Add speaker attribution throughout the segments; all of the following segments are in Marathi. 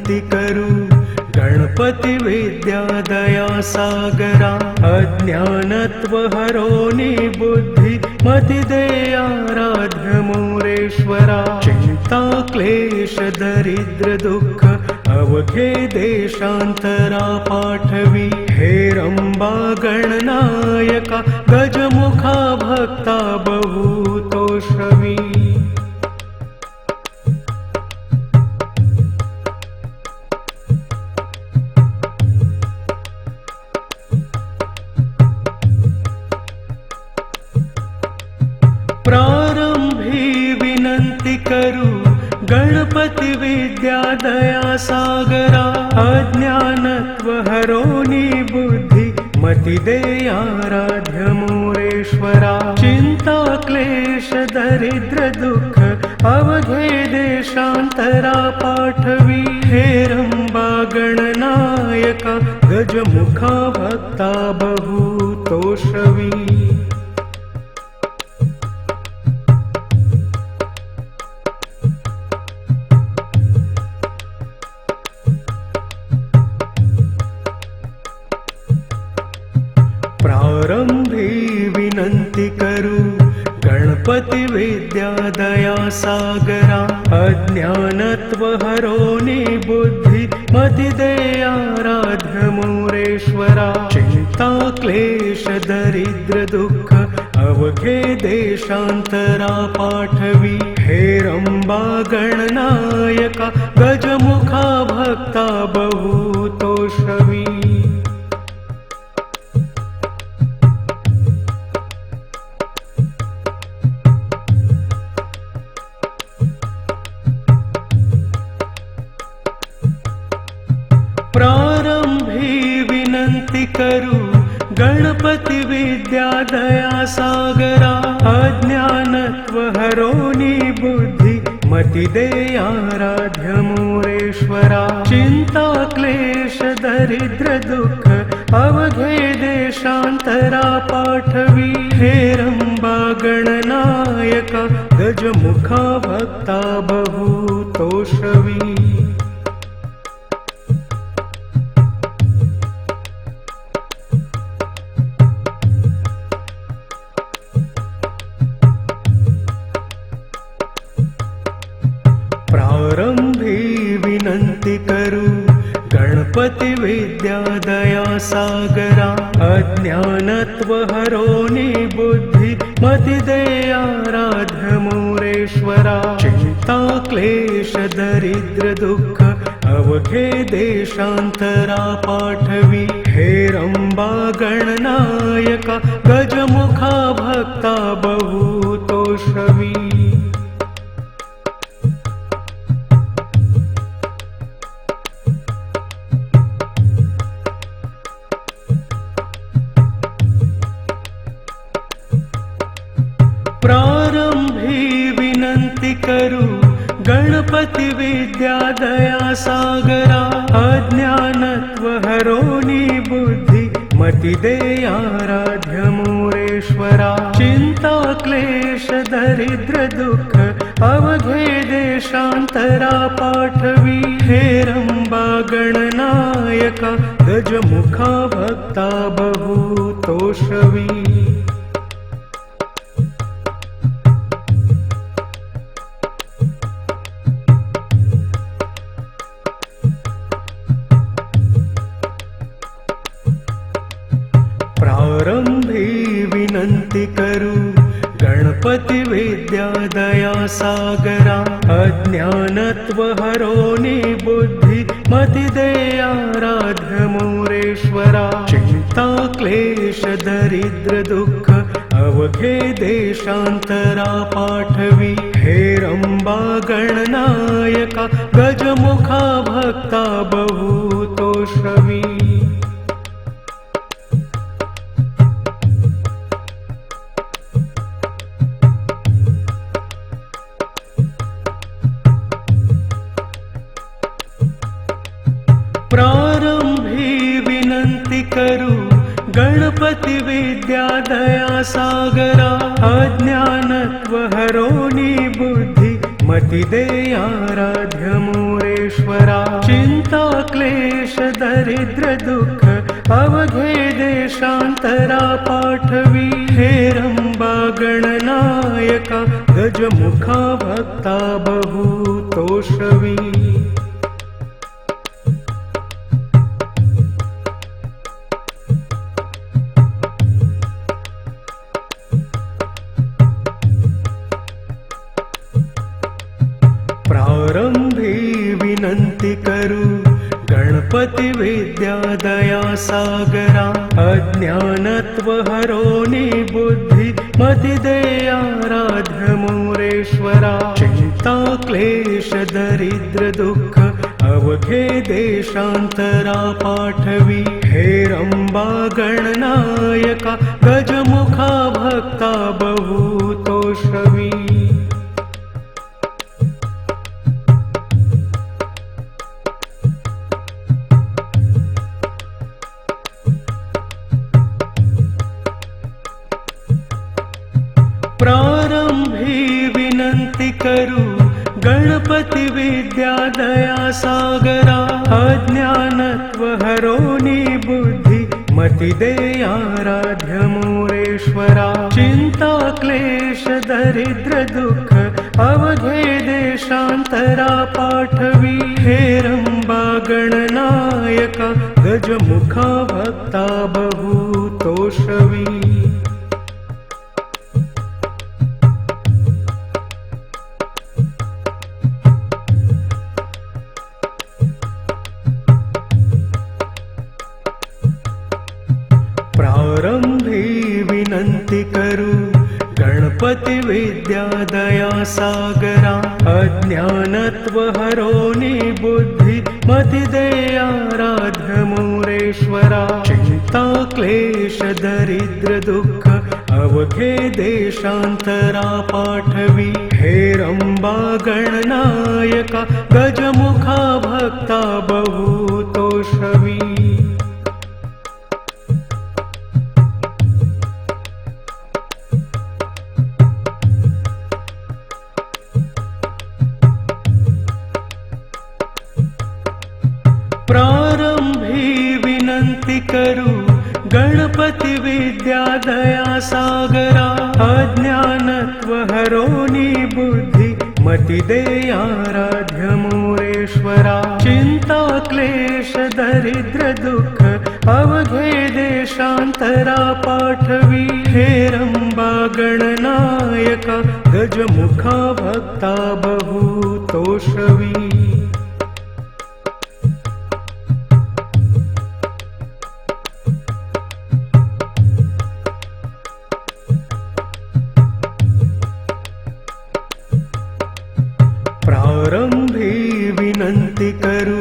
Speaker 1: विनंती करू गणपती विद्या दया सागरा अज्ञानत्व हरोनी बुद्धि मति दे आराध्य मोरेश्वरा चिंता क्लेश दरिद्र दुःख अवघे देशांतरा पाठवी हेरंबा गणनायका गजमुखा भक्ता बहुतोषवी प्रारंभी विनंती करू गणपती विद्या दया सागरा अज्ञानत्व हरोनी बुद्धि मति दे आराध्य मोरेश्वरा चिंता क्लेश दरिद्र दुःख अवघे देशांतरा पाठवी हेरंबा गणनायका गजमुखा भक्ता बहुतोषवी प्रारंभी विनंती करू गणपती विद्या दया सागरा अज्ञानत्व हरोनी बुद्धि मति दे आराध्य मोरेश्वरा चिंता क्लेश दरिद्र दुःख अवघे देशांतरा पाठवी हेरंबा गणनायका गजमुखा भक्ता बहुतोषवी प्रारंभी विनंती करू गणपती विद्या दया सागरा अज्ञानत्व हरोनी बुद्धि मति दे आराध्य मोरेश्वरा चिंता क्लेश दरिद्र दुःख अवघे देशांतरा पाठवी हेरंबा गणनायका गजमुखा भक्ता बहुतोषवी प्रारंभी विनंती करू गणपती विद्या दया सागरा अज्ञानत्व हरोनी बुद्धि मति दे आराध्य मोरेश्वरा चिंता क्लेश दरिद्र दुःख अवघे देशांतरा पाठवी हेरंबा गणनायका गजमुखा भक्ता बहुतोषवी प्रारंभी विनंती करू गणपती विद्या दया सागरा अज्ञानत्व हरोनी बुद्धि मति दे आराध्य मोरेश्वरा चिंता क्लेश दरिद्र दुःख अवघे देशांतरा पाठवी हेरंबा गणनायका गजमुखा भक्ता बहुतोषवी प्रारंभी विनंती करू गणपती विद्या दया सागरा अज्ञानत्व हरोनी बुद्धि मति दे आराध्य मोरेश्वरा चिंता क्लेश दरिद्र दुःख अवघे देशांतरा पाठवी हेरंबा गणनायका गजमुखा भक्ता बहुतोषवी प्रारंभी विनंती करू गणपती विद्या दया सागरा अज्ञानत्व हरोनी बुद्धि मति दे आराध्य मोरे मोरेश्वरा चिंता क्लेश दरिद्र दुःख अवघे देशांतरा पाठवी हेरंबा गणनायका गजमुखा भक्ता बहुतोषवी प्रारंभी विनंती करू गणपती विद्या दया सागरा अज्ञानत्व हरोनी बुद्धी मति दे आराध्य मोरेश्वरा चिंता क्लेश दरिद्र दुःख अवघे देशांतरा पाठवी हेरंबा गणनायका गजमुखा भक्ता बहुतोषवी प्रारंभी विनंती करू गणपती विद्या दया सागरा अज्ञानत्व हरोनी बुद्धी मति दे आराध्य मोरेश्वरा चिंता क्लेश दरिद्र दुःख अवघे देशांतरा पाठवी हेरंबा गणनायका गजमुखा भक्ता बहुतोषवी प्रारंभी विनंती करू गणपती विद्या दया सागरा अज्ञानत्व हरोनी बुद्धी मति दे आराध्य मोरेश्वरा चिंता क्लेश दरिद्र दुःख अवघे देशांतरा पाठवी हेरंबा गणनायका गजमुखा भक्ता बहुतोषवी प्रारंभी विनंती करू गणपती विद्या दया सागरा अज्ञानत्व हरोनी बुद्धी मति दे आराध्य मोरेश्वरा चिंता क्लेश दरिद्र दुःख अवघे देशांतरा पाठवी हेरंबा गणनायका गजमुखा भक्ता बहुतोषवी प्रारंभी विनंती करू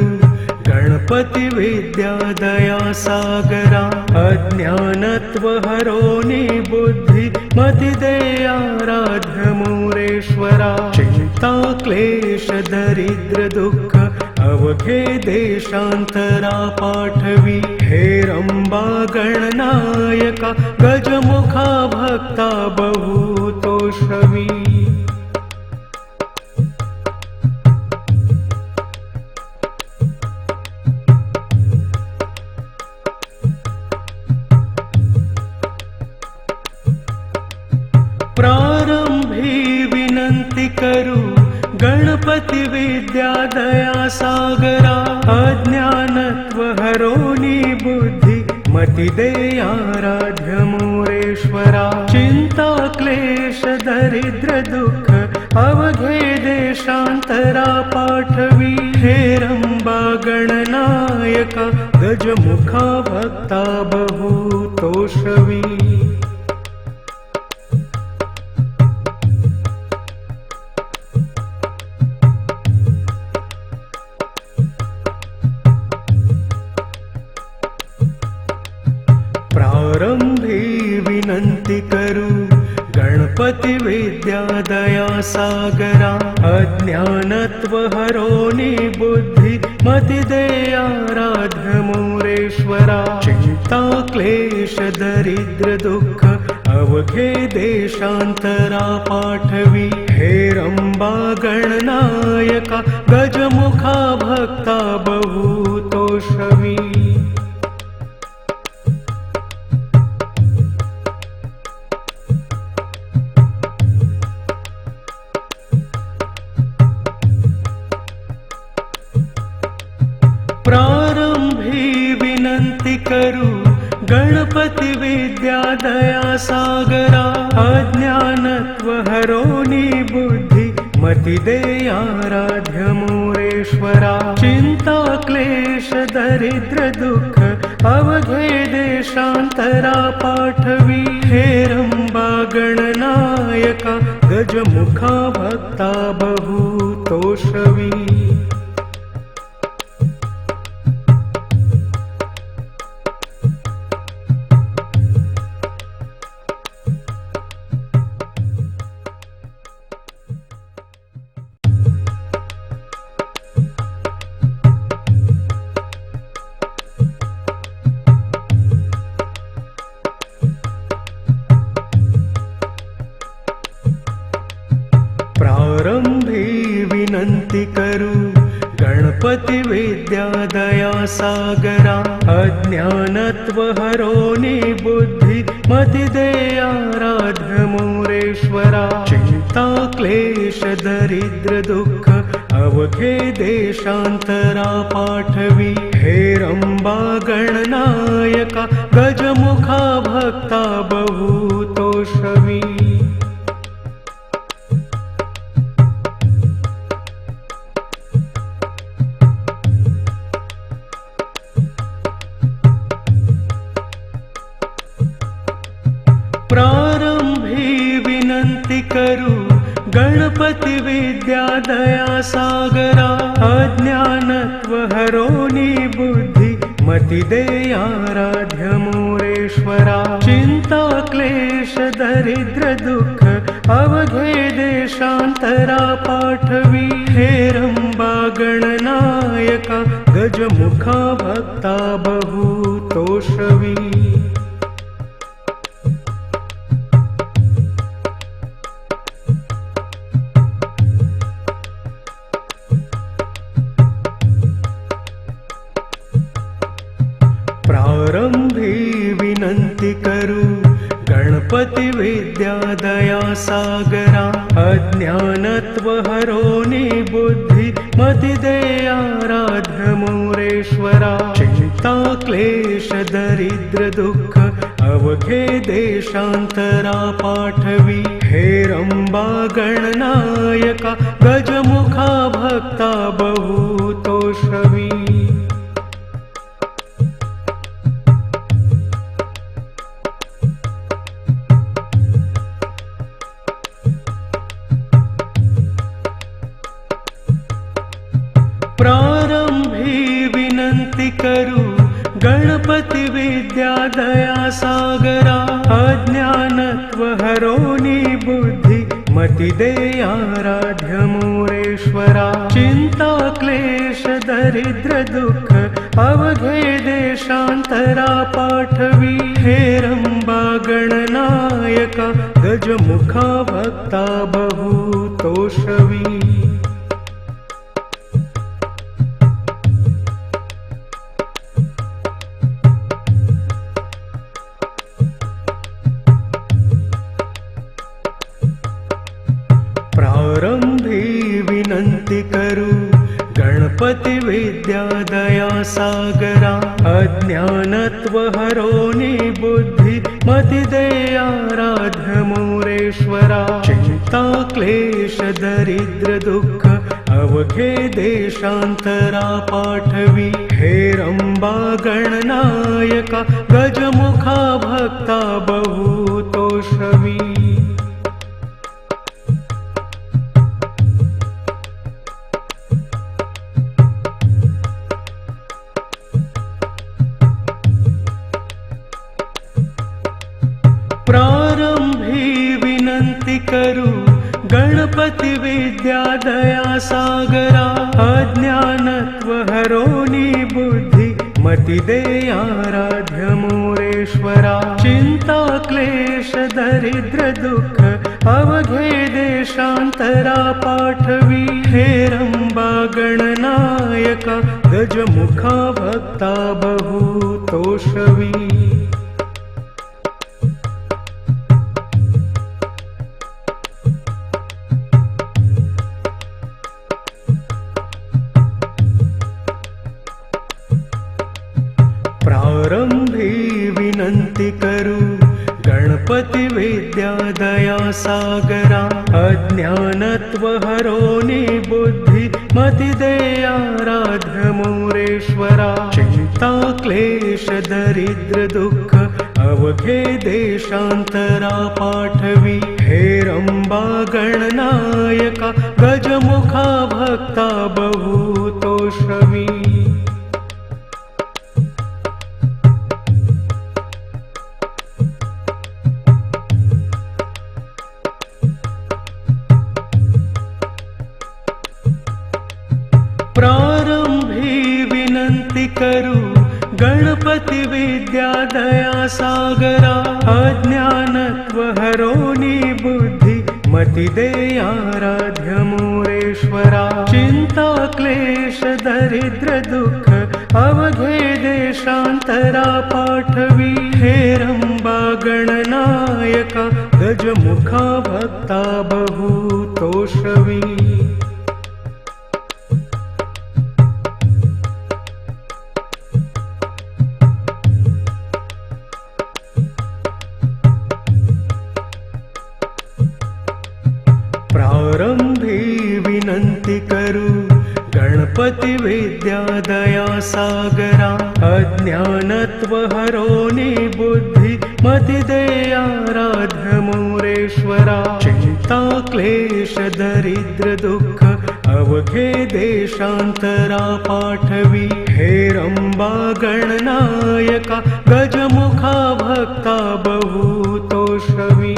Speaker 1: गणपती विद्या दया सागरा अज्ञानत्व हरोनी बुद्धी मति दे आराध्य मोरेश्वरा चिंता क्लेश दरिद्र दुःख अवघे देशांतरा पाठवी हेरंबा गणनायका गजमुखा भक्ता बहुतोषवी प्रारंभी विनंती करू गणपती विद्या दया सागरा अज्ञानत्व हरोनी बुद्धी मति दे आराध्य मोरेश्वरा चिंता क्लेश दरिद्र दुःख अवघे देशांतरा पाठवी हेरंबा गणनायका गजमुखा भक्ता बहुतोषवी प्रारंभी विनंती करू गणपती विद्या दया सागरा अज्ञानत्व हरोनी बुद्धी मति दे आराध्य मोरेश्वरा चिंता क्लेश दरिद्र दुःख अवघे देशांतरा पाठवी हेरंबा गणनायका गजमुखा भक्ता बहुतोषवी प्रारंभी विनंती करू गणपती विद्या दया सागरा अज्ञानत्व हरोनी बुद्धी मती दे आराध्य मोरेश्वरा चिंता क्लेश दरिद्र दुःख अवघे देशांतरा पाठवी हेरंबा गणनायका गजमुखा भक्ता बहुतोषवी प्रारंभी विनंती करू गणपती विद्या दया सागरा अज्ञानत्व हरोनी बुद्धी मती दे आराध्य मोरेश्वरा चिंता क्लेश दरिद्र दुःख अवघे देशांतरा पाठवी हेरंबा गणनायका गजमुखा भक्ता बहुतोषवी प्रारंभी विनंती करू गणपती विद्या दया सागरा अज्ञानत्व हरोनी बुद्धी मती दे आराध्य मोरेश्वरा चिंता क्लेश दरिद्र दुःख अवघे देशांतरा पाठवी हेरंबा गणनायका गजमुखा भक्ता बहुतोषवी प्रारंभी विनंती करू गणपती विद्या दया सागरा अज्ञानत्व हरोनी बुद्धी मती दे आराध्य मोरेश्वरा चिंता क्लेश दरिद्र दुःख अवघे देशांतरा पाठवी हेरंबा गणनायका गजमुखा भक्ता बहुतोषवी प्रारंभी विनंती करू गणपती विद्या दया सागरा अज्ञानत्व हरोनी बुद्धी मती दे आराध्य मोरेश्वरा चिंता क्लेश दरिद्र दुःख अवघे देशांतरा पाठवी हेरंबा गणनायका गजमुखा भक्ता बहुतोषवी प्रारंभी विनंती करू गणपती विद्या दया सागरा अज्ञानत्व हरोनी बुद्धी मती दे आराध्य मोरेश्वरा चिंता क्लेश दरिद्र दुःख अवघे देशांतरा पाठवी हेरंबा गणनायका गजमुखा भक्ता बहुतोषवी प्रारंभी विनंती करू गणपती विद्या दया सागरा अज्ञानत्व हरोनी बुद्धी मती दे आराध्य मोरे मूरेश्वरा चिंता क्लेश दरिद्र दुःख अवघे देशांतरा पाठवी हे रंबा गणनायका गजमुखा भक्ता बहु तोषवी प्रारंभी विनंती करू गणपती विद्या दया सागरा अज्ञानत्व हरोनी बुद्धी मति दे आराध्य मूरेश्वरा चिंता क्लेश दरिद्र दुःख अवघे देशांतरा पाठवी हे रंबा गणनायका गजमुखा भक्ता बहु तोषवी प्रारंभी विनंती करू गणपती विद्या दया सागरा अज्ञानत्व हरोनी बुद्धी मति दे आराध्य मूरेश्वरा चिंता क्लेश दरिद्र दुःख अवघे देशांतरा पाठवी हे रंबा गणनायका गजमुखा भक्ता बहु तोषवी प्रारंभी विनंती करू गणपती विद्या दया सागरा अज्ञानत्व हरोनी बुद्धी मति दे आराध्य मूरेश्वरा चिंता क्लेश दरिद्र दुःख अवघे देशांतरा पाठवी हे रंबा गणनायका गजमुखा भक्ता बहु तोषवी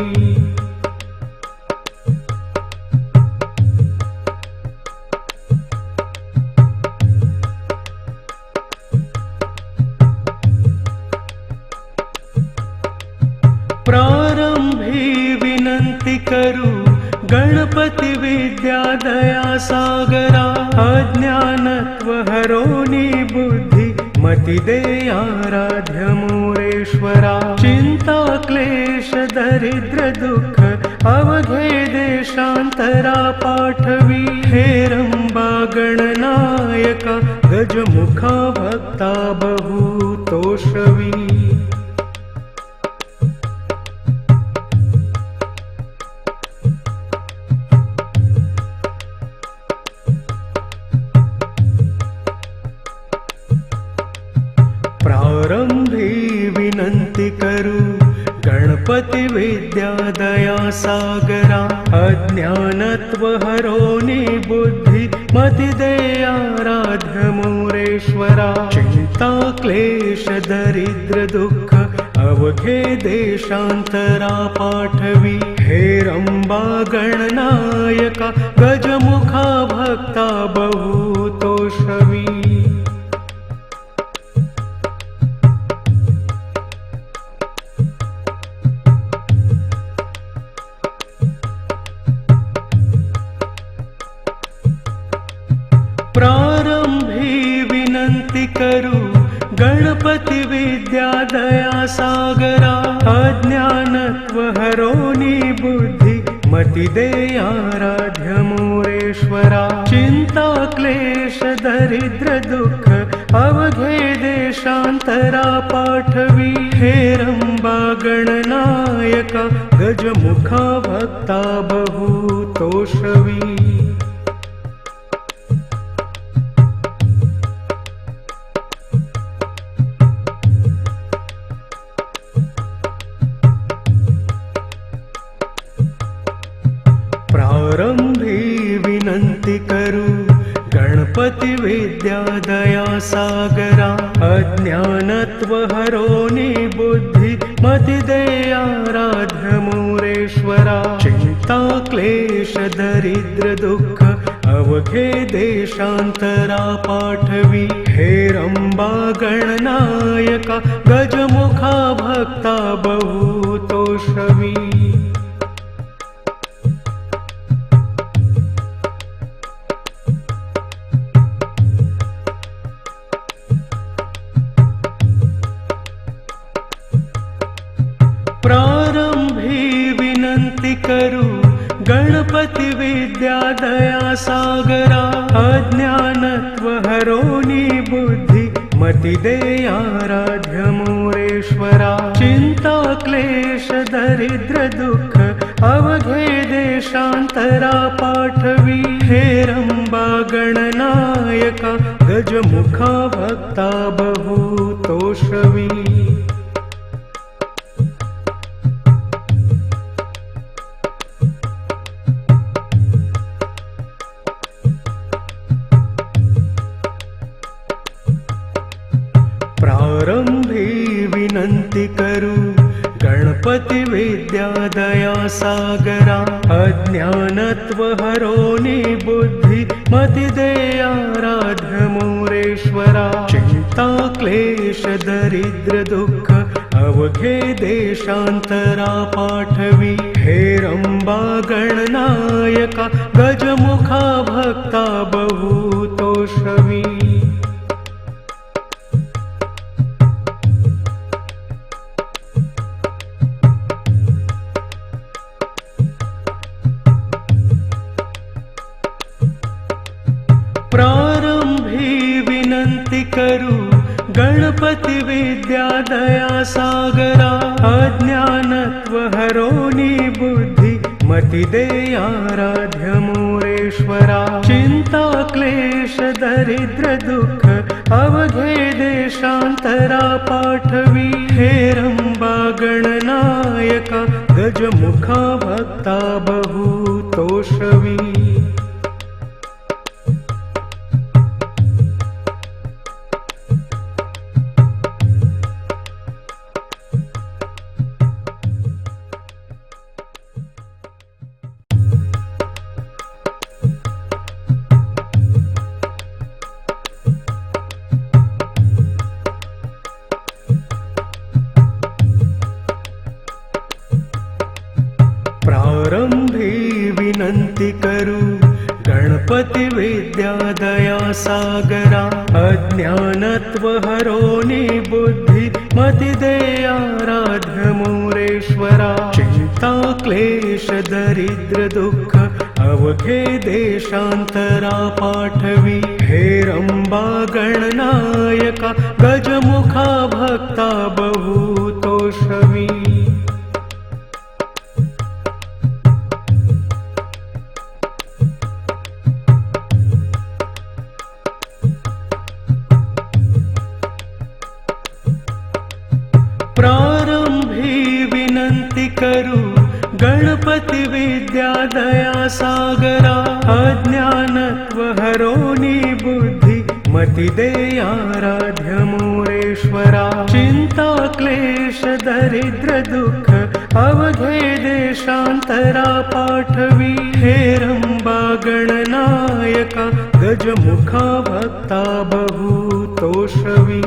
Speaker 1: प्रारंभी विनंती करू गणपती विद्या दया सागरा अज्ञानत्व हरोनी बुद्धी मति दे आराध्य मूरेश्वरा चिंता क्लेश दरिद्र दुःख अवघे देशांतरा पाठवी हे रंबा गणनायका गजमुखा भक्ता बहु तोषवी प्रारंभी विनंती करू गणपती विद्या दया सागरा अज्ञानत्व हरोनी बुद्धी मति दे आराध्य मूरेश्वरा चिंता क्लेश दरिद्र दुःख अवघे देशांतरा पाठवी हे रंबा गणनायका गजमुखा भक्ता बहु तोषवी प्रारंभी विनंती करू गणपती विद्या दया सागरा अज्ञानत्व हरोनी बुद्धी मति दे आराध्य मूरेश्वरा चिंता क्लेश दरिद्र दुःख अवघे देशांतरा पाठवी हे रंबा गणनायका गजमुखा भक्ता बहु तोषवी प्रारंभी विनंती करू गणपती विद्या दया सागरा अज्ञानत्व हरोनी बुद्धी मति दे आराध्य मूरेश्वरा चिंता क्लेश दरिद्र दुःख अवघे देशांतरा पाठवी हे रंबा हेरंबा गणनायका गजमुखा भक्ता बहुतोषवी प्रारंभी विनंती करू गणपती विद्या दया सागरा अज्ञानत्व हरोनी बुद्धी मती दे आराध्य मोरेश्वरा चिंता क्लेश दरिद्र दुःख अवघे देशांतरा पाठवी हेरंबा गणनायका गजमुखा भक्ता बहुतोषवी प्रारंभी विनंती करू गणपती विद्या दया सागरा अज्ञानत्व हरोनी बुद्धी मती दे आराध्य मोरेश्वरा चिंता क्लेश दरिद्र दुःख अवघे देशांतरा पाठवी हेरंबा गणनायका गजमुखा भक्ता बहुतोषवी प्रारंभी विनंती करू गणपती विद्या दया सागरा अज्ञानत्व हरोनी बुद्धी मती दे आराध्य मोरेश्वरा चिंता क्लेश दरिद्र दुःख अवघे देशांतरा पाठवी हेरंबा गणनायका गजमुखा भक्ता बहुतोषवी प्रारंभी विनंती करू गणपती विद्या दया सागरा अज्ञानत्व हरोनी बुद्धी मती दे आराध्य मोरेश्वरा चिंता क्लेश दरिद्र दुःख अवघे देशांतरा पाठवी हेरंबा गणनायका गजमुखा भक्ता बहुतोषवी प्रारंभी विनंती करू गणपती विद्या दया सागरा अज्ञानत्व हरोनी बुद्धी मती दे आराध्य मोरेश्वरा चिंता क्लेश दरिद्र दुःख अवघे देशांतरा पाठवी हेरंबा गणनायका गजमुखा भक्ता बहुतोषवी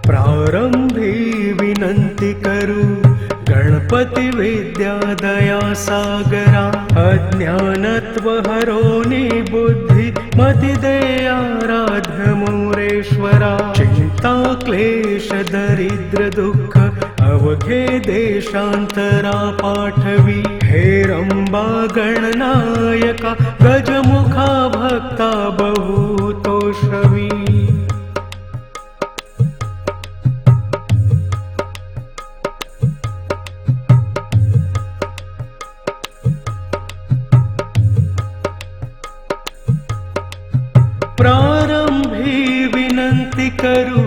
Speaker 1: प्रारंभी विनंती करू गणपती विद्या दया सागरा अज्ञानत्व हरोनी बुद्धी मती दे आराध्य मोरेश्वरा चिंता क्लेश दरिद्र दुःख अवघे देशांतरा पाठवी हेरंबा गणनायका गजमुखा भक्ता बहुतोषवी प्रारंभी विनंती करू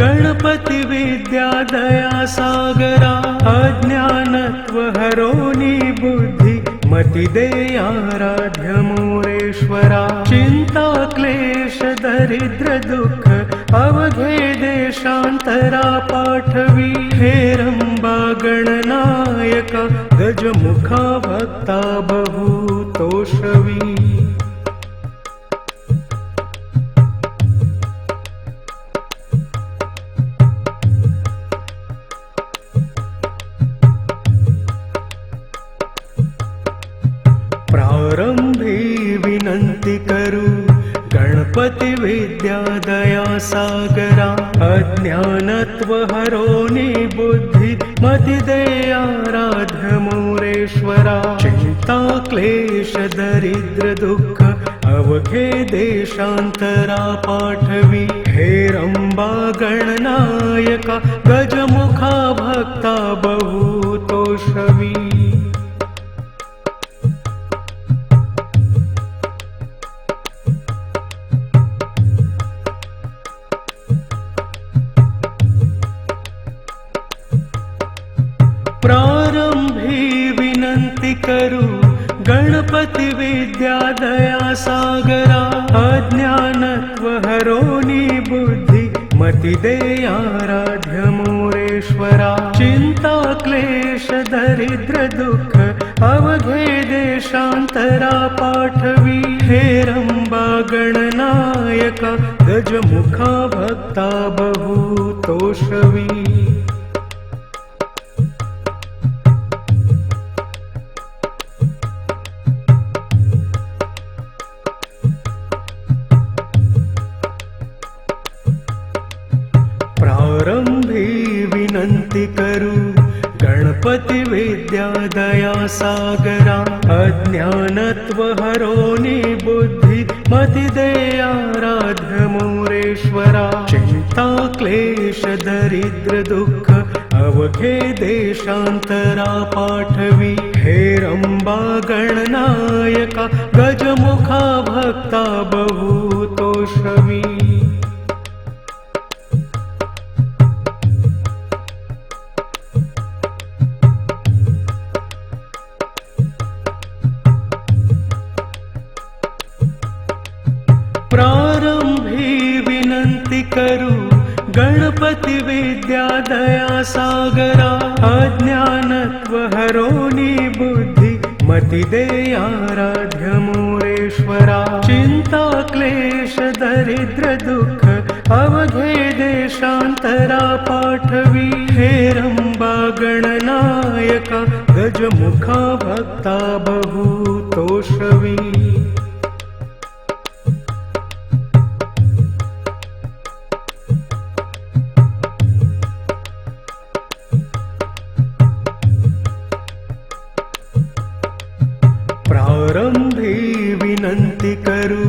Speaker 1: गणपती विद्या दया सागरा अज्ञानत्व हरोनी बुद्धी मती दे आराध्य मोरेश्वरा चिंता क्लेश दरिद्र दुःख अवघे देशांतरा पाठवी हेरंबा गणनायका गजमुखा भक्ता बहुतोषवी प्रारंभी विनंती करू गणपती विद्या दया सागरा अज्ञानत्व हरोनी बुद्धि मति दे आराध्य मोरेश्वरा चिंता क्लेश दरिद्र दुःख अवघे देशांतरा पाठवी हेरंबा गणनायका गजमुखा भक्ता बहुतोषवी प्रारंभी विनंती करू गणपती विद्या दया सागरा अज्ञानत्व हरोनी बुद्धि मति दे आराध्य मोरेश्वरा चिंता क्लेश दरिद्र दुःख अवघे देशांतरा पाठवी हेरंबा गणनायका गजमुखा भक्ता बहुतोषवी प्रारंभी विनंती करू गणपती विद्या दया सागरा अज्ञानत्व हरोनी बुद्धि मति दे आराध्य मोरेश्वरा चिंता क्लेश दरिद्र दुःख अवघे देशांतरा पाठवी हेरंबा गणनायका गजमुखा भक्ता बहुतोषवी प्रारंभी विनंती करू गणपती विद्या दया सागरा अज्ञानत्व हरोनी बुद्धि मति दे आराध्य मोरेश्वरा चिंता क्लेश दरिद्र दुःख अवघे देशांतरा पाठवी हेरंबा गणनायका गजमुखा भक्ता बहुतोषवी प्रारंभी विनंती करू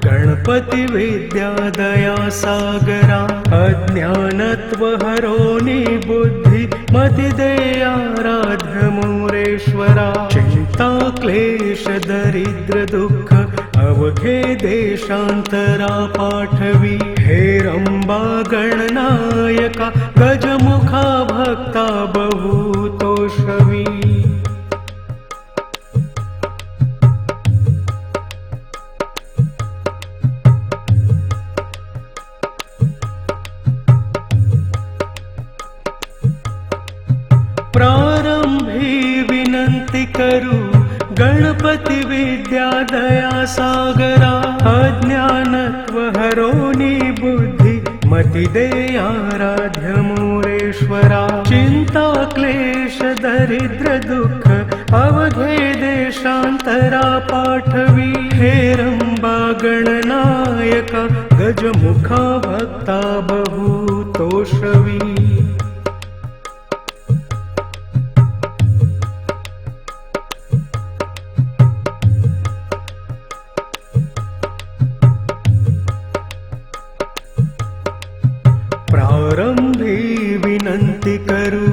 Speaker 1: गणपती विद्या दया सागरा अज्ञानत्व हरोनी बुद्धि मति दे आराध्य मोरेश्वरा चिंता क्लेश दरिद्र दुःख अवघे देशांतरा पाठवी हेरंबा गणनायका गजमुखा भक्ता बहुतोषवी प्रारंभी विनंती करू गणपती विद्या दया सागरा अज्ञानत्व हरोनी बुद्धि मति दे आराध्य मोरेश्वरा चिंता क्लेश दरिद्र दुःख अवघे देशांतरा पाठवी हेरंबा गणनायका गजमुखा भक्ता बहुतोषवी प्रारंभी विनंती करू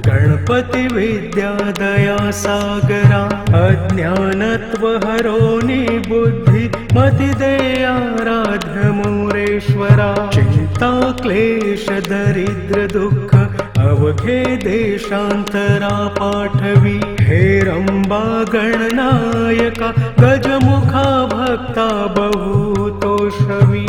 Speaker 1: गणपती विद्या दया सागरा अज्ञानत्व हरोनी बुद्धि मति दे आराध्य मोरेश्वरा चिंता क्लेश दरिद्र दुःख अवघे देशांतरा पाठवी हेरंबा गणनायका गजमुखा भक्ता बहुतोषवी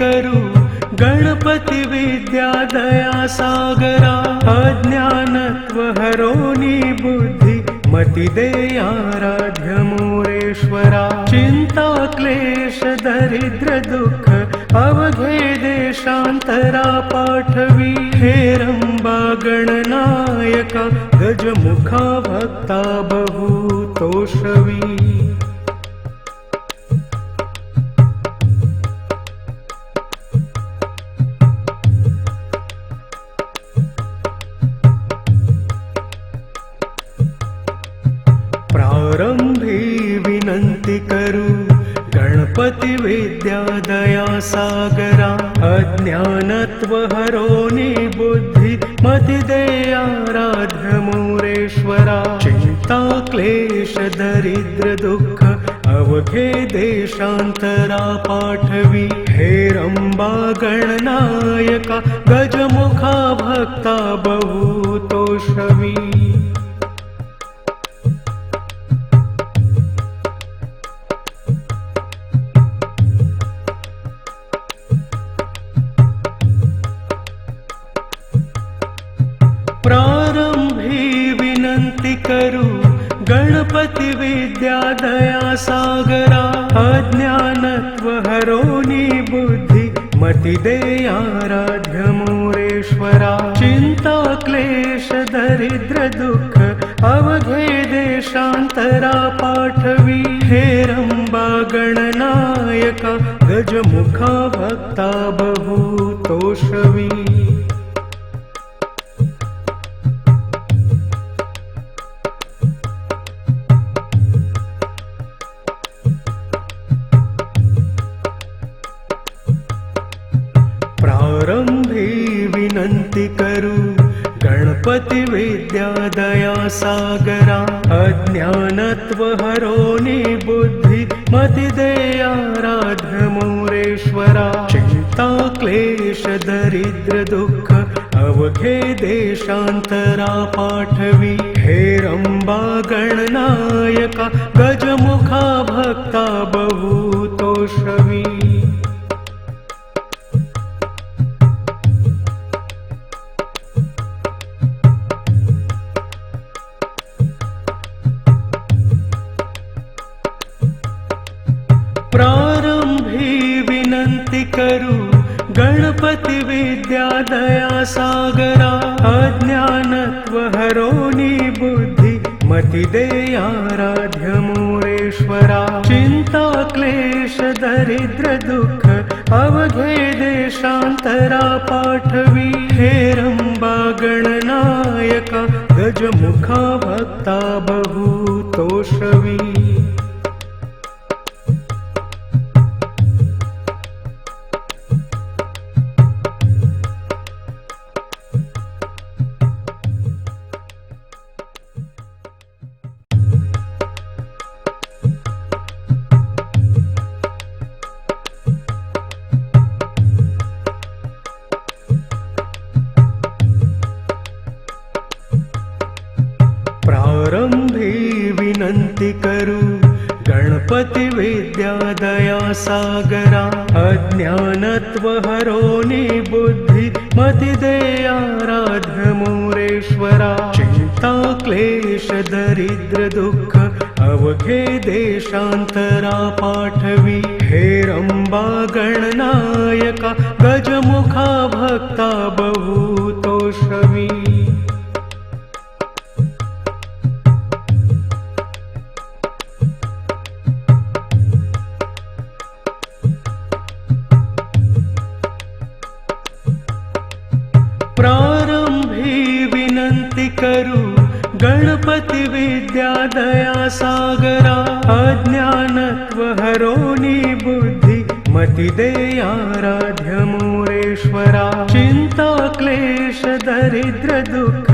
Speaker 1: करू गणपती विद्या दया सागरा अज्ञानत्व हरोनी बुद्धी मती दे आराध्य मोरेश्वरा चिंता क्लेश दरिद्र दुःख अवघे देशांतरा पाठवी हेरंबा गणनायका गजमुखा भक्ता बहु तोषवी प्रारंभी विनंती करू गणपती विद्या दया सागरा अज्ञानत्व हरोनी बुद्धी मती दे आराध्य मोरेश्वरा चिंता क्लेश दरिद्र दुःख अवघे देशांतरा पाठवी हेरंबा गणनायका गजमुखा भक्ता बहु तोषवी प्रारंभी विनंती करू गणपती विद्या दया सागरा अज्ञानत्व हरोनी बुद्धी मती दे आराध्य मोरेश्वरा चिंता क्लेश दरिद्र दुःख अवघे देशांतरा पाठवी हेरंबा गणनायका गजमुखा भक्ता बहु तोषवी प्रारंभी विनंती करू गणपती विद्या दया सागरा अज्ञानत्व हरोनी बुद्धी मती दे आराध्य मोरेश्वरा चिंता क्लेश दरिद्र दुःख अवघे देशांतरा पाठवी हेरंबा गणनायका गजमुखा भक्ता बहु तोषवी प्रारंभी विनंती करू गणपती विद्या दया सागरा अज्ञानत्व हरोनी बुद्धी मती दे आराध्य मोरेश्वरा चिंता क्लेश दरिद्र दुःख अवघे देशांतरा पाठवी हेरंबा गणनायका गजमुखा भक्ता बहु तोषवी प्रारंभी विनंती करू गणपती विद्या दया सागरा अज्ञानत्व हरोनी बुद्धी मती दे आराध्य मोरेश्वरा चिंता क्लेश दरिद्र दुःख अवघे देशांतरा पाठवी हेरंबा गणनायका गजमुखा भक्ता बहु तोषवी प्रारंभी विनंती करू गणपती विद्या दया सागरा अज्ञानत्व हरोनी बुद्धी मती दे आराध्य मोरेश्वरा चिंता क्लेश दरिद्र दुःख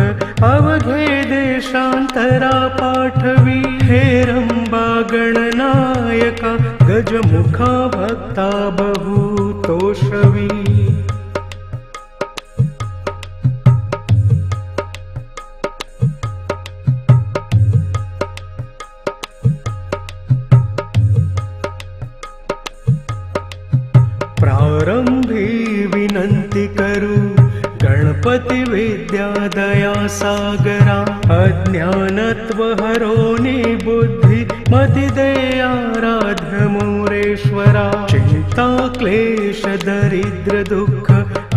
Speaker 1: अवघे देशांतरा पाठवी हेरंबा गणनायका गजमुखा भक्ता बहु तोषवी प्रारंभी करू गणपती विद्या दया सागरा अज्ञानत्व हरोनी बुद्धि मति दे आराध्य मोरेश्वरा चिंता क्लेश दरिद्र दुःख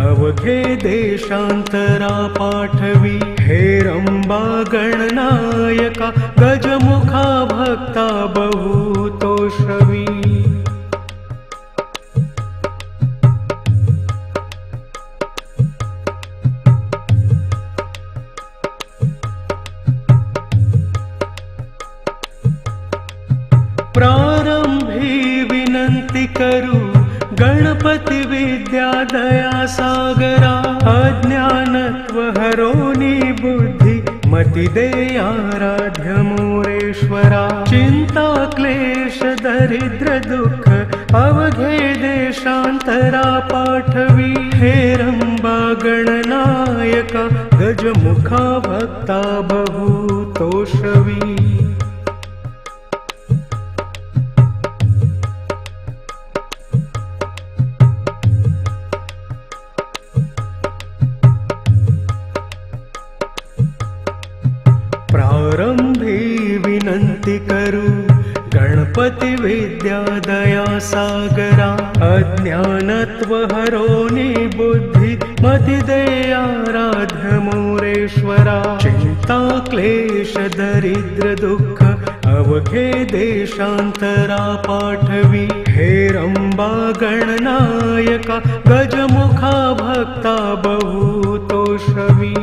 Speaker 1: अवघे देशांतरा पाठवी हेरंबा गणनायका गजमुखा भक्ता बहुतोषवी प्रारंभी विनंती करू गणपती विद्या दया सागरा अज्ञानत्व हरोनी बुद्धि मति दे आराध्य मोरेश्वरा चिंता क्लेश दरिद्र दुःख अवघे देशांतरा पाठवी हेरंबा गणनायका गजमुखा भक्ता बहुतोषवी प्रारंभी विनंती करू गणपती विद्या दया सागरा अज्ञानत्व हरोनी बुद्धि मति दे आराध्य मोरेश्वरा चिंता क्लेश दरिद्र दुःख अवघे देशांतरा पाठवी हेरंबा गणनायका गजमुखा भक्ता बहुतोषवी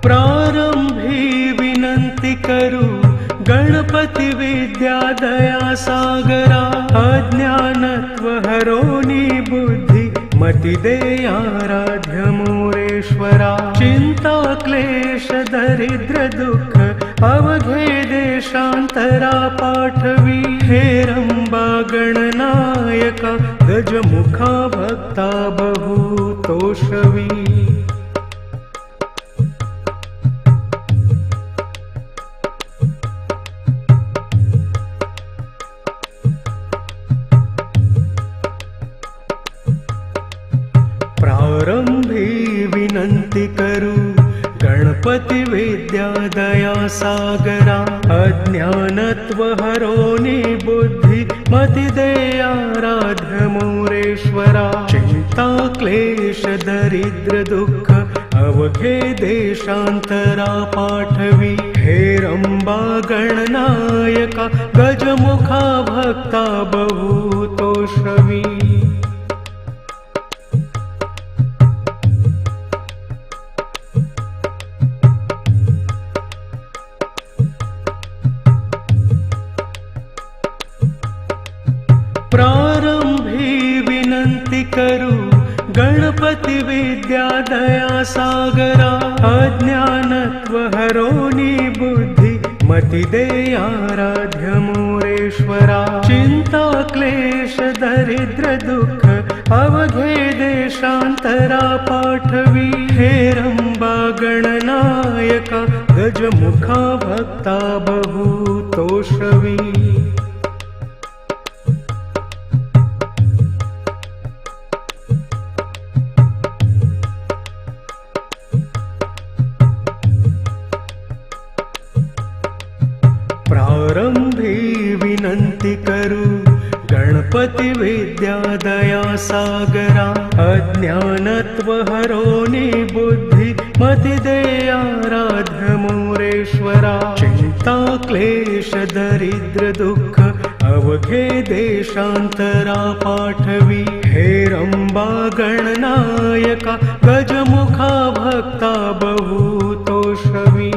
Speaker 1: प्रारंभी विनंती करू गणपती विद्या दया सागरा अज्ञानत्व हरोनी बुद्धि मति दे आराध्य मोरेश्वरा चिंता क्लेश दरिद्र दुःख अवघे देशांतरा पाठवी हेरंबा गणनायका गजमुखा भक्ता बहुतोषवी प्रारंभी विनंती करू गणपती विद्या दया सागरा अज्ञानत्व हरोनी बुद्धि मति दे आराध्य मोरेश्वरा चिंता क्लेश दरिद्र दुःख अवघे देशांतरा पाठवी हेरंबा गणनायका गजमुखा भक्ता बहुतोषवी प्रारंभी विनंती करू गणपती विद्या दया सागरा अज्ञानत्व हरोनी बुद्धि मति दे आराध्य मोरेश्वरा चिंता क्लेश दरिद्र दुःख अवघे देशांतरा पाठवी हेरंबा गणनायका गजमुखा भक्ता बहुतोषवी प्रारंभी विनंती करू गणपती विद्या दया सागरा अज्ञानत्व हरोनी बुद्धि मति दे आराध्य मोरेश्वरा चिंता क्लेश दरिद्र दुःख अवघे देशांतरा पाठवी हेरंबा गणनायका गजमुखा भक्ता बहुतोषवी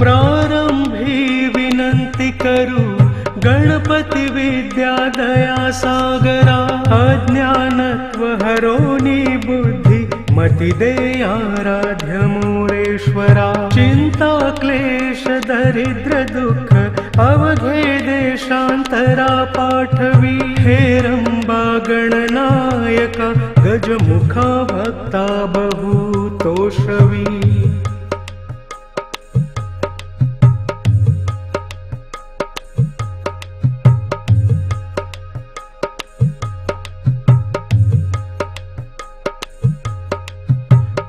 Speaker 1: प्रारंभी विनंती करू गणपती विद्या दया सागरा अज्ञानत्व हरोनी बुद्धि मति दे आराध्य मोरेश्वरा चिंता क्लेश दरिद्र दुःख अवघे देशांतरा पाठवी हेरंबा गणनायका गजमुखा भक्ता बहु तोषवी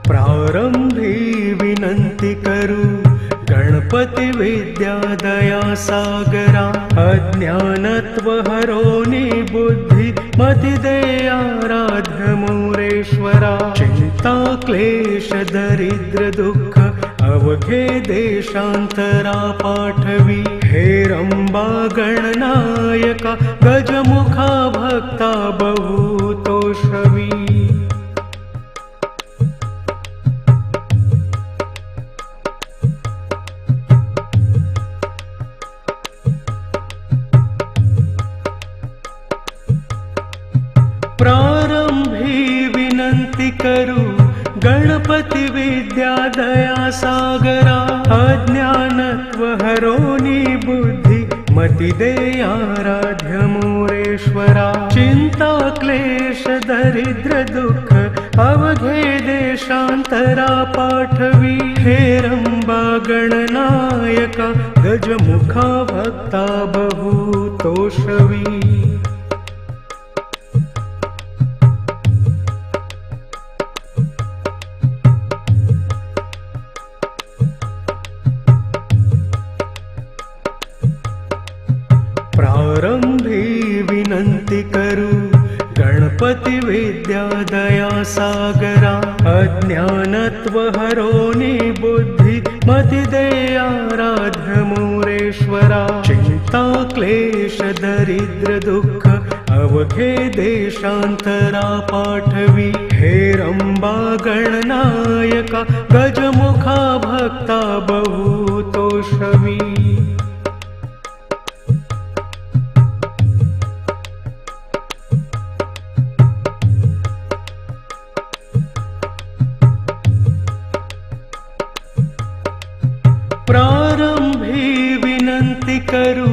Speaker 1: प्रारंभी विनंती करू गणपती विद्या दया सागरा अज्ञानत्व हरोनी बुद्धि मति दे आराध्य मोरेश्वरा चिंता क्लेश दरिद्र दुःख अवघे देशांतरा पाठवी हेरंबा गणनायका गजमुखा भक्ता बहु तोषवी प्रारंभी विनंती करू गणपती विद्या दया सागरा अज्ञानत्व हरोनी बुद्धि मति दे आराध्य मोरेश्वरा चिंता क्लेश दरिद्र दुःख अवघे देशांतरा पाठवी हेरंबा गणनायका गजमुखा भक्ता बहु तोषवी प्रारंभी विनंती करू गणपती विद्या दया सागरा अज्ञानत्व हरोनी बुद्धि मति दे आराध्य मोरेश्वरा चिंता क्लेश दरिद्र दुःख अवघे देशांतरा पाठवी हेरंबा गणनायका गजमुखा भक्ता बहु तोषवी प्रारंभी विनंती करू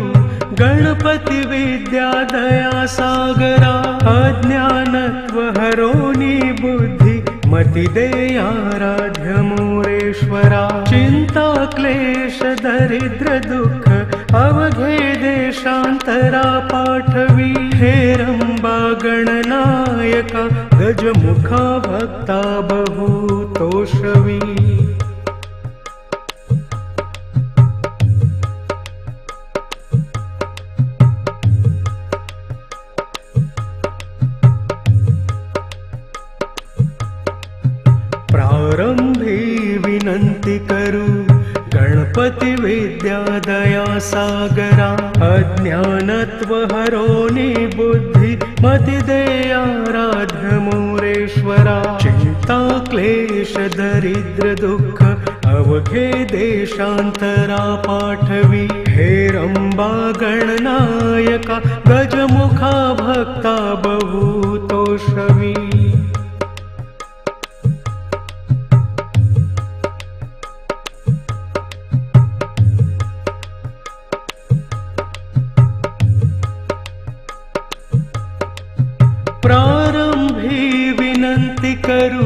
Speaker 1: गणपती विद्या दया सागरा अज्ञानत्व हरोनी बुद्धि मति दे आराध्य मोरेश्वरा चिंता क्लेश दरिद्र दुःख अवघे देशांतरा पाठवी हेरंबा गणनायका गजमुखा भक्ता बहु तोषवी प्रारंभी विनंती करू गणपती विद्या दया सागरा अज्ञानत्व हरोनी बुद्धि मति दे आराध्य मोरेश्वरा चिंता क्लेश दरिद्र दुःख अवघे देशांतरा पाठवी हेरंबा गणनायका गजमुखा भक्ता बहु तोषवी प्रारंभी विनंती करू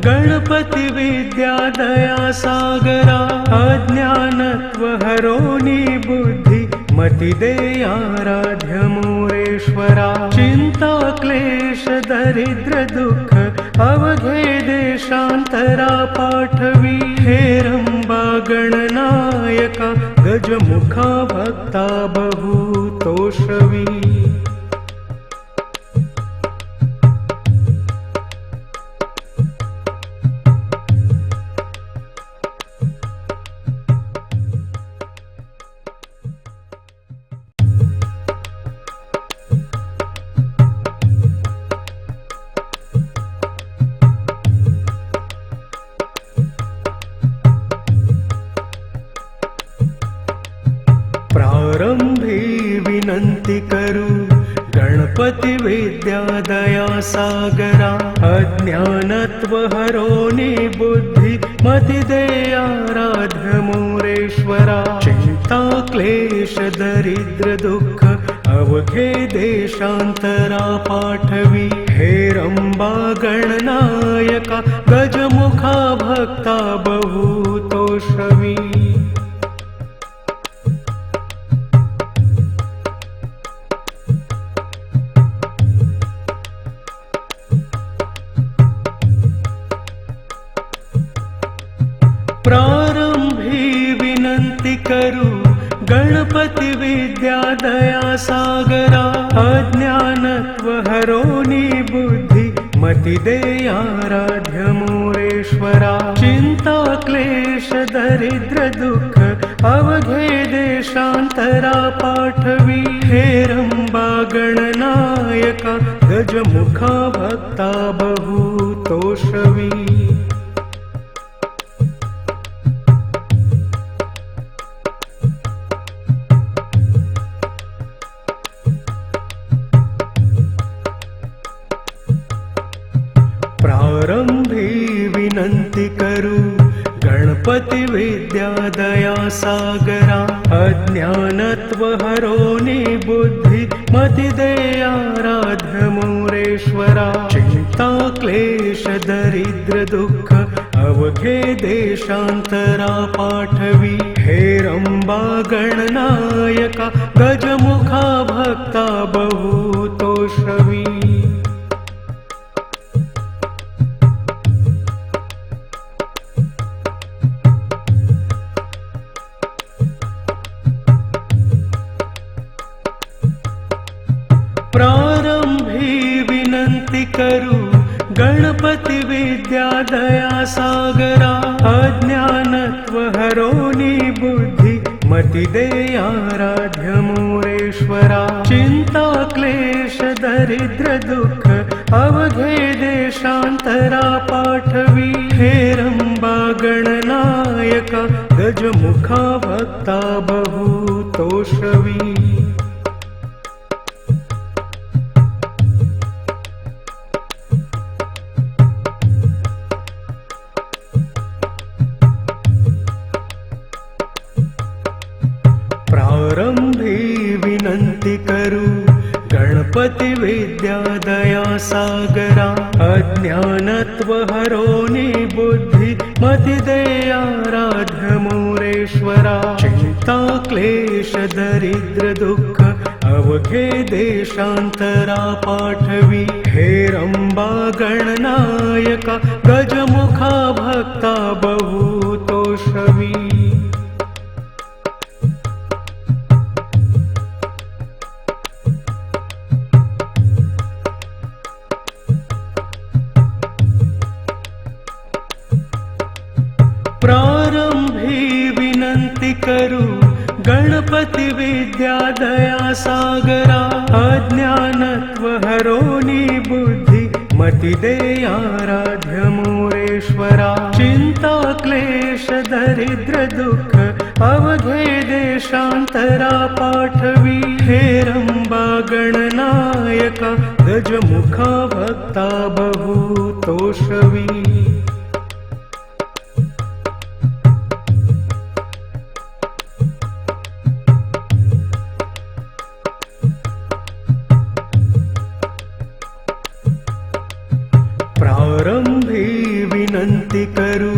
Speaker 1: गणपती विद्या दया सागरा अज्ञानत्व हरोनी बुद्धि मति दे आराध्य मोरेश्वरा चिंता क्लेश दरिद्र दुःख अवघे देशांतरा पाठवी हेरंबा गणनायका गजमुखा भक्ता बहु तोषवी प्रारंभी विनंती करू गणपति विद्या दया सागरा अज्ञानत्वहरो निबुद्धि मति दयाराध्य मुरेश्वरा चिंता क्लेश दरिद्र दुःख अवघे देशांतरा पाठवी हेरंबा गणनायका गजमुखा भक्ता बहुतोषवी प्रारंभी विनंती करू गणपति विद्या दया सागरा अज्ञानत्व हरो निबुद्धि मति दयाराध्य मुरेश्वरा चिंता क्लेश दरिद्र दुःख अवघे देशांतरा पाठवी हेरंबा गणनायका गजमुखा भक्ता बहुतोषवी प्रारंभी विनंती करू गणपति विद्या दया सागरा अज्ञानत्व हरो निबुद्धि मति दयाराध्य मुरेश्वरा चिंता क्लेश दरिद्र दुःख अवघे देशांतरा पाठवी हेरंबा गणनायका गजमुखा भक्ता बहुतोषवी प्रारंभी विनंती करू गणपति विद्या दया सागरा अज्ञानत्व हरो निबुद्धि मति दयाराध्य मुरेश्वरा चिंता क्लेश दरिद्र दुःख अवघे देशांतरा पाठवी हेरंबा गणनायका गजमुखा भक्ता बहुतोषवी प्रारंभी विनंती करू गणपति विद्या दया सागरा अज्ञानत्व हरो निबुद्धि मति दयाराध्य मुरेश्वरा चिंता क्लेश दरिद्र दुःख अवघे देशांतरा पाठवी हेरंबा गणनायका गजमुखा भक्ता बहुतोषवी प्रारंभी विनंती करू गणपति विद्या दया सागरा अज्ञानत्व हरो निबुद्धि मति दयाराध्य मुरेश्वरा चिंता क्लेश दरिद्र दुःख अवघे देशांतरा पाठवी हेरंबा गणनायका गजमुखा भक्ता बहुतोषवी प्रारंभी विनंती करू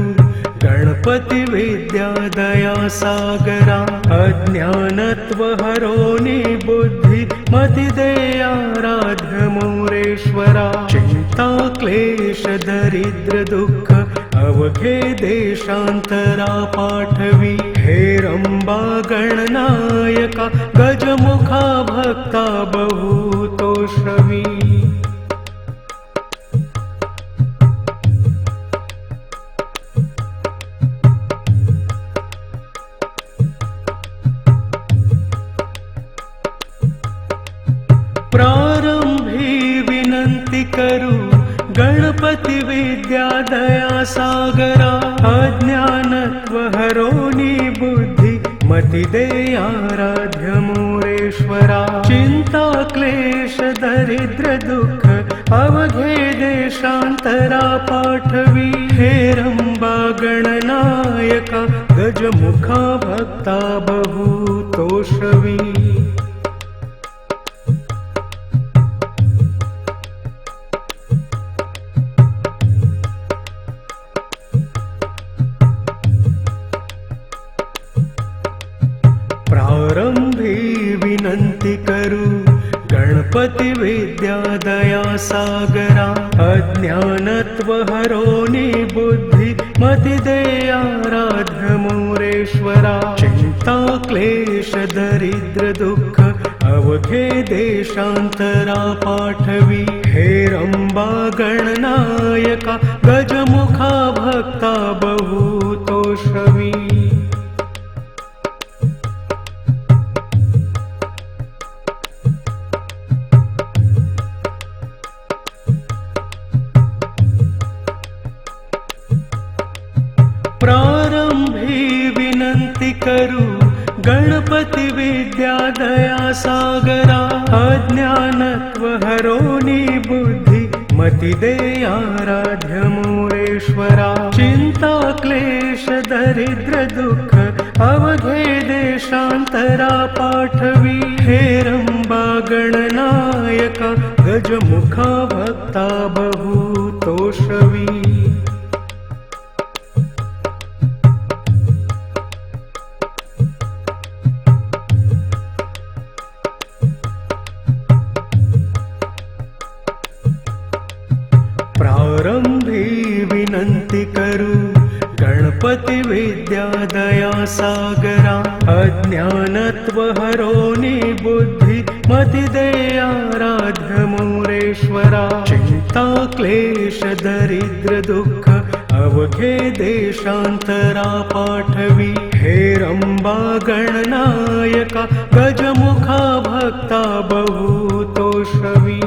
Speaker 1: गणपति विद्या दया सागरा अज्ञानत्व हरो निबुद्धि मति दयाराध्य मुरेश्वरा चिंता क्लेश दरिद्र दुःख अवघे देशांतरा पाठवी हेरंबा गणनायका गजमुखा भक्ता बहुतोषवी प्रारंभी विनंती करू गणपति विद्या दया सागरा अज्ञानत्व हरो निबुद्धि मति दयाराध्य मुरेश्वरा मोरेश्वरा चिंता क्लेश दरिद्र दुःख अवघे देशांतरा पाठवी हेरंबा गणनायका गजमुखा भक्ता बहु तोषवी प्रारंभी विनंती करू गणपती विद्या दया सागरा अज्ञानत्व हरोनी बुद्धी मति दे आराध्य मोरेश्वरा चिंता क्लेश दरिद्र दुःख अवघे देशांतरा पाठवी हेरंबा गणनायका गजमुखा भक्ता बहु तोषवी प्रारंभी विनंती करू गणपती विद्या दया सागरा अज्ञानत्व हरोनी बुद्धी मति दे आराध्य मोरेश्वरा चिंता क्लेश दरिद्र दुःख अवघे देशांतरा पाठवी हेरंबा गणनायका गजमुखा भक्ता बहु तोषवी प्रारंभी विनंती करू गणपती विद्या दया सागरा अज्ञानत्व हरोनी बुद्धी मति दे आराध्य मोरेश्वरा चिंता क्लेश दरिद्र दुःख अवघे देशांतरा पाठवी हेरंबा गणनायका गजमुखा भक्ता बहु तोषवी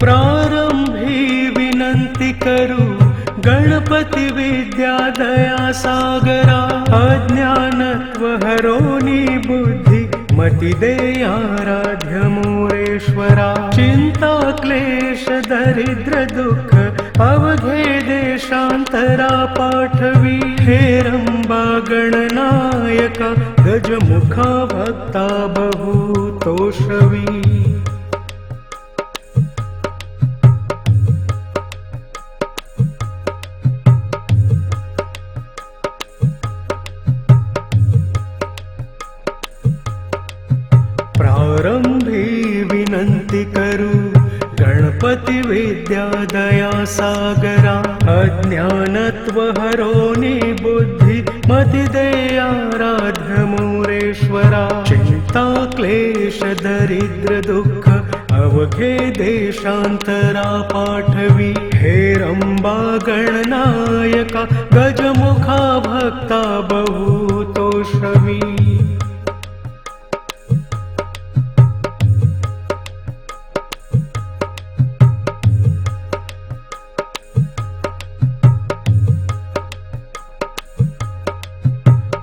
Speaker 1: प्रारंभी विनंती करू गणपती विद्या दया सागरा अज्ञानत्व हरोनी बुद्धी मति दे आराध्य मोरेश्वरा चिंता क्लेश दरिद्र दुःख अवघे देशांतरा पाठवी हेरंबा गणनायका गजमुखा भक्ता बहु तोषवी प्रारंभी विनंती करू गणपती विद्या दया सागरा अज्ञानत्व हरोनी बुद्धी मति दे आराध्य मोरेश्वरा चिंता क्लेश दरिद्र दुःख अवघे देशांतरा पाठवी हेरंबा गणनायका गजमुखा भक्ता बहु तोषवी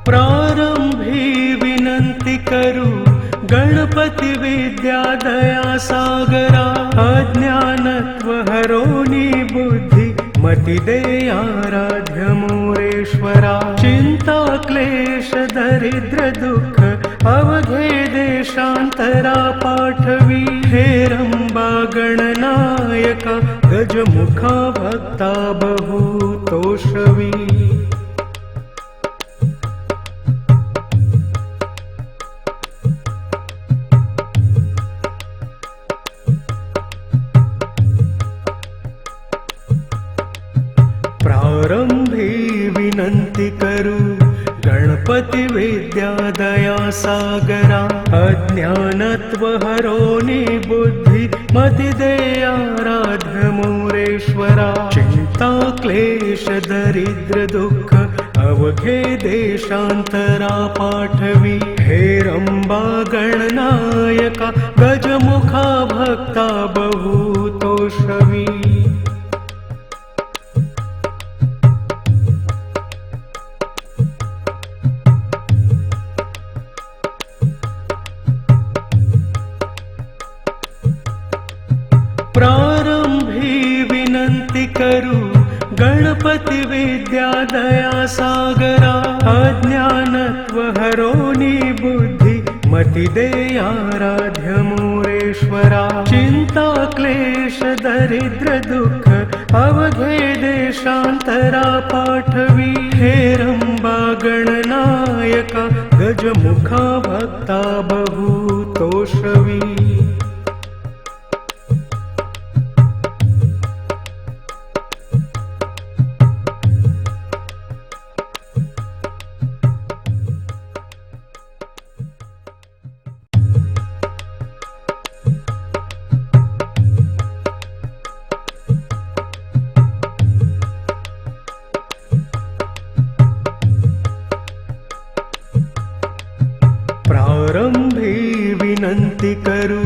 Speaker 1: प्रारंभी विनंती करू गणपती विद्या दया सागरा अज्ञानत्व हरोनी बुद्धी मति दे आराध्य मोरेश्वरा चिंता क्लेश दरिद्र दुःख अवघे देशांतरा पाठवी हेरंबा गणनायका गजमुखा भक्ता बहु तोषवी प्रारंभी विनंती करू गणपती विद्या दया सागरा अज्ञानत्व हरोनी बुद्धी मति दे आराध्य मोरेश्वरा चिंता क्लेश दरिद्र दुःख अवघे देशांतरा पाठवी हेरंबा गणनायका गजमुखा भक्ता बहुतोषवी प्रारंभी विनंती करू गणपती विद्या दया सागरा अज्ञानत्व हरोनी बुद्धी मती दे आराध्य मोरेश्वरा चिंता क्लेश दरिद्र दुःख अवघे देशांतरा पाठवी हेरंबा गणनायका गजमुखा भक्ता बहुतोषवी प्रारंभी विनंती करू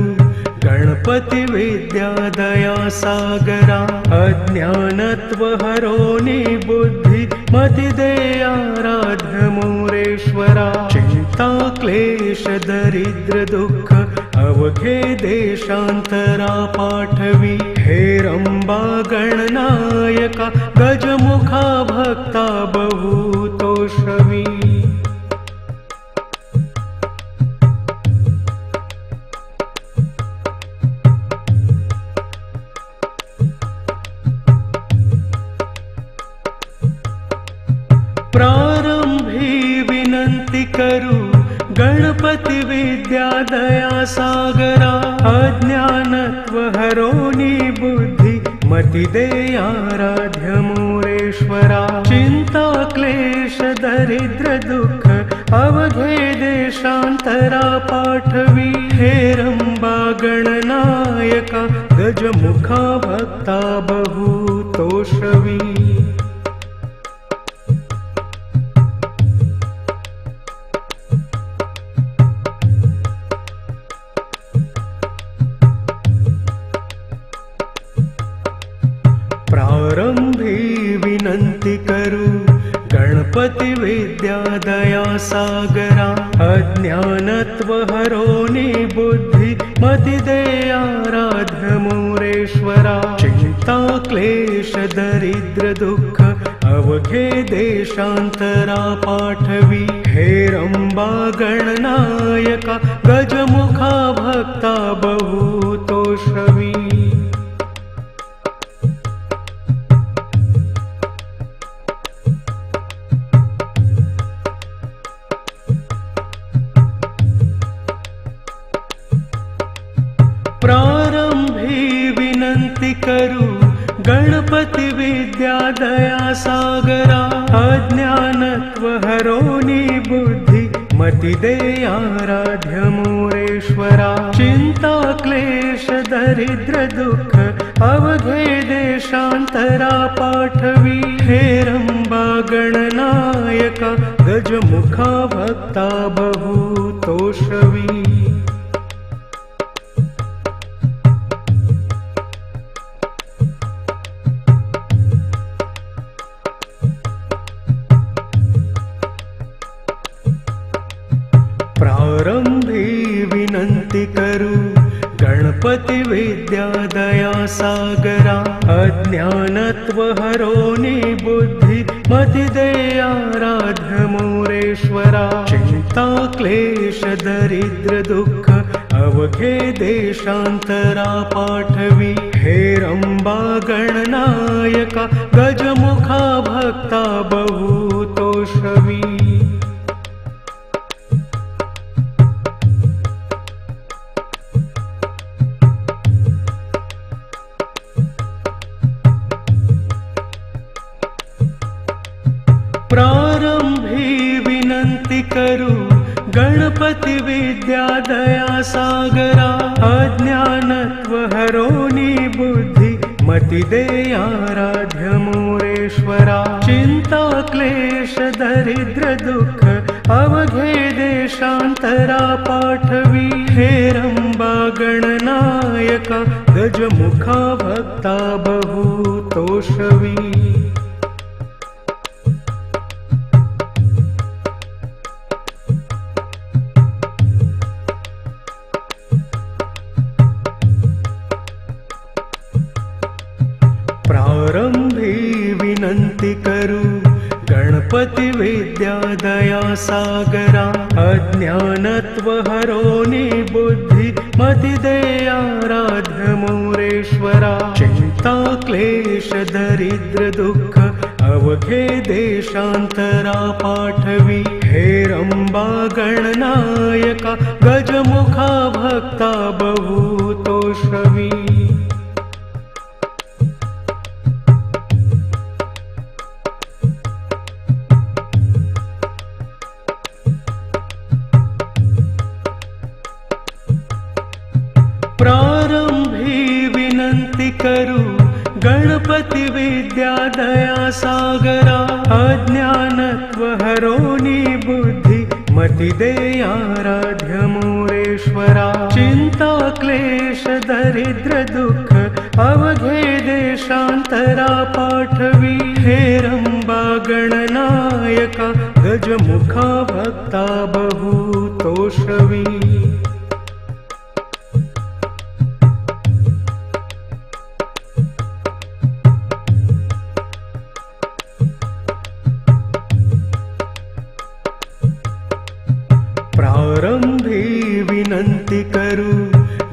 Speaker 1: गणपती विद्या दया सागरा अज्ञानत्व हरोनी बुद्धी मती दे आराध्य मोरेश्वरा चिंता क्लेश दरिद्र दुःख अवघे देशांतरा पाठवी हेरंबा गणनायका गजमुखा भक्ता बहुतोषवी प्रारंभी विनंती करू गणपती विद्या दया सागरा अज्ञानत्व हरोनी बुद्धी मती दे आराध्य मोरेश्वरा चिंता क्लेश दरिद्र दुःख अवघे देशांतरा पाठवी हेरंबा गणनायका गजमुखा भक्ता बहुतोषवी प्रारंभी विनंती करू गणपती विद्या दया सागरा अज्ञानत्व हरोनी बुद्धी मती दे आराध्य मोरेश्वरा चिंता क्लेश दरिद्र दुःख अवघे देशांतरा पाठवी हेरंबा गणनायका गजमुखा भक्ता बहुतोषवी प्रारंभी विनंती करू गणपती विद्या दया सागरा अज्ञानत्व हरोनी बुद्धी मती दे आराध्य मोरेश्वरा चिंता क्लेश दरिद्र दुःख अवघे देशांतरा पाठवी हेरंबा गणनायका गजमुखा भक्ता बहुतोषवी प्रारंभी विनंती करू गणपती विद्या दया सागरा अज्ञानत्व हरोनी बुद्धी मती दे आराध्य मोरेश्वरा चिंता क्लेश दरिद्र दुःख अवघे देशांतरा पाठवी हेरंबा गणनायका गजमुखा भक्ता बहुतोषवी प्रारंभी विनंती करू गणपती विद्या दया सागरा अज्ञानत्व हरोनी बुद्धी मतिदेयाराध्य मोरेश्वरा चिंता क्लेश दरिद्र दुःख अवघे देशांतरा पाठवी हेरंबा गणनायका गजमुखा भक्ता बहु तोषवी प्रारंभी विनंती करू गणपती विद्या दया सागरा अज्ञानत्व हरोनी बुद्धी मति देयाराध्य मोरेश्वरा चिंता क्लेश दरिद्र दुःख अवघे देशांतरा पाठवी हेरंबा गणनायका गजमुखा भक्ता बहु तोषवी प्रारंभी विनंती करू गणपती विद्या दया सागरा अज्ञानत्व हरोनी बुद्धी मति देयाराध्य मोरेश्वरा चिंता क्लेश दरिद्र दुःख अवघे देशांतरा पाठवी हेरंबा गणनायका गजमुखा भक्ता बहु तोषवी प्रारंभी विनंती करू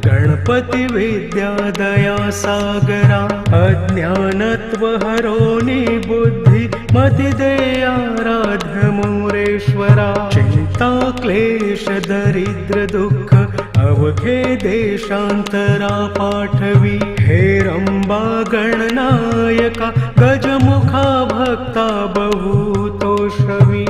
Speaker 1: गणपती विद्या दया सागरा अज्ञानत्व हरोनी बुद्धी मति देयाराध्य मोरेश्वरा चिंता क्लेश दरिद्र दुःख अवघे देशांतरा पाठवी हेरंबा गणनायका गजमुखा भक्ता बहु तोषवी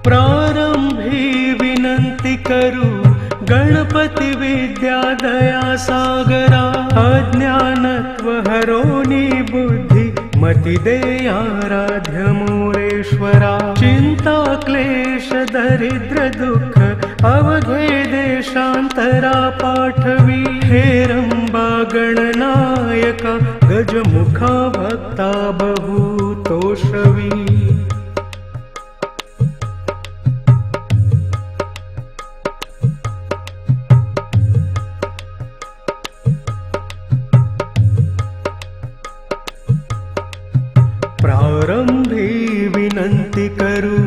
Speaker 1: प्रारंभी विनंती करू गणपती विद्या दया सागरा अज्ञानत्व हरोनी बुद्धी मति देयाराध्य मोरेश्वरा चिंता क्लेश दरिद्र दुःख अवघे देशांतरा पाठवी हेरंबा गणनायका गजमुखा भक्ता बहु तोषवी प्रारंभी विनंती करू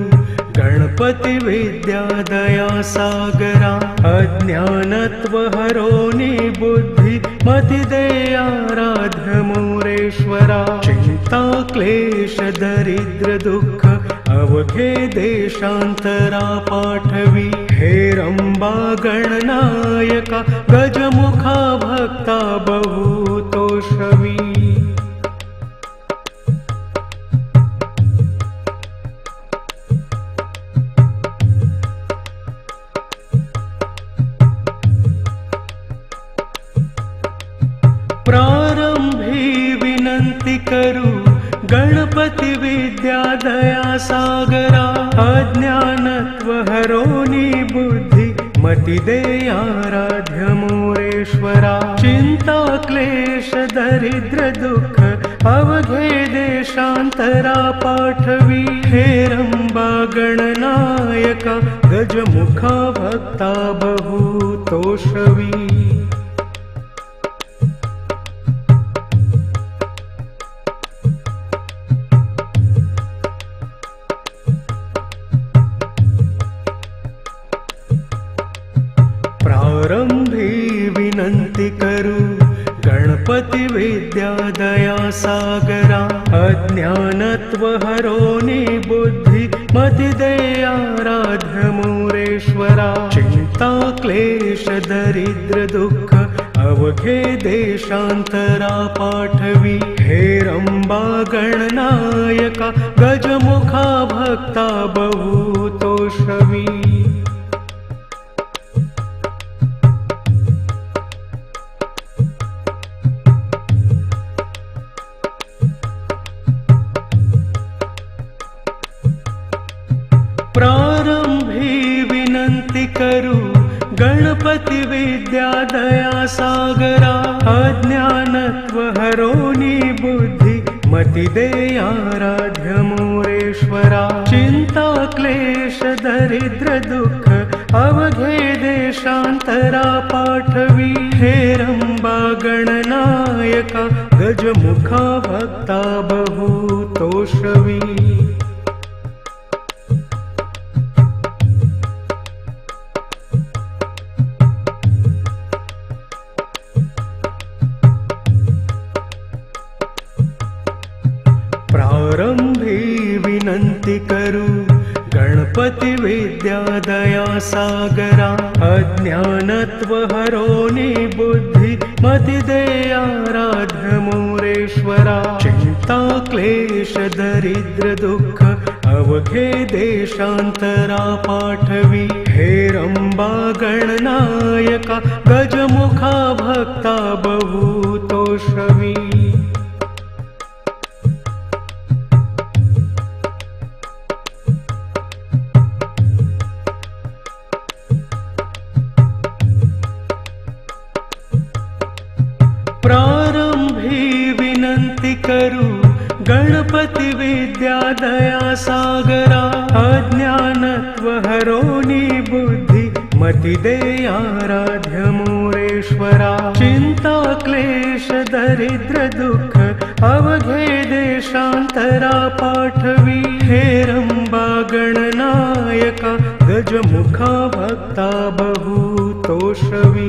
Speaker 1: गणपती विद्या दया सागरा अज्ञानत्व हरोनी बुद्धी मति देयाराध्य मोरेश्वरा चिंता क्लेश दरिद्र दुःख अवघे देशांतरा पाठवी हेरंबा गणनायका गजमुखा भक्ता बहु तोषवी प्रारंभी विनंती करू गणपती विद्या दया सागरा अज्ञानत्व हरोनी बुद्धी मति देयाराध्य मोरेश्वरा चिंता क्लेश दरिद्र दुःख अवघे देशांतरा पाठवी हेरंबा गणनायका गजमुखा भक्ता बहु तोषवी प्रारंभी विनंती करू गणपती विद्या दया सागरा अज्ञानत्व हरोनी बुद्धी मति देयाराध्य मोरेश्वरा चिंता क्लेश दरिद्र दुःख अवघे देशांतरा पाठवी हेरंबा गणनायका गजमुखा भक्ता बहुतोषवी प्रारंभी विनंती करू गणपती विद्या दया सागरा अज्ञानत्व हरोनी बुद्धी मती दे आराध्य मोरेश्वरा चिंता क्लेश दरिद्र दुःख अवघे देशांतरा पाठवी हेरंबा गणनायका गजमुखा भक्ता बहुतोषवी प्रारंभी विनंती करू गणपती विद्या दया सागरा अज्ञानत्व हरोनी बुद्धी मती दे आराध्य मोरेश्वरा चिंता क्लेश दरिद्र दुःख अवघे देशांतरा पाठवी हेरंबा गणनायका गजमुखा भक्ता बहुतोषवी प्रारंभी विनंती करू गणपती विद्या दया सागरा अज्ञानत्व हरोनी बुद्धी मती दे आराध्य मोरेश्वरा चिंता क्लेश दरिद्र दुःख अवघे देशांतरा पाठवी हेरंबा गणनायका गजमुखा भक्ता बहुतोषवी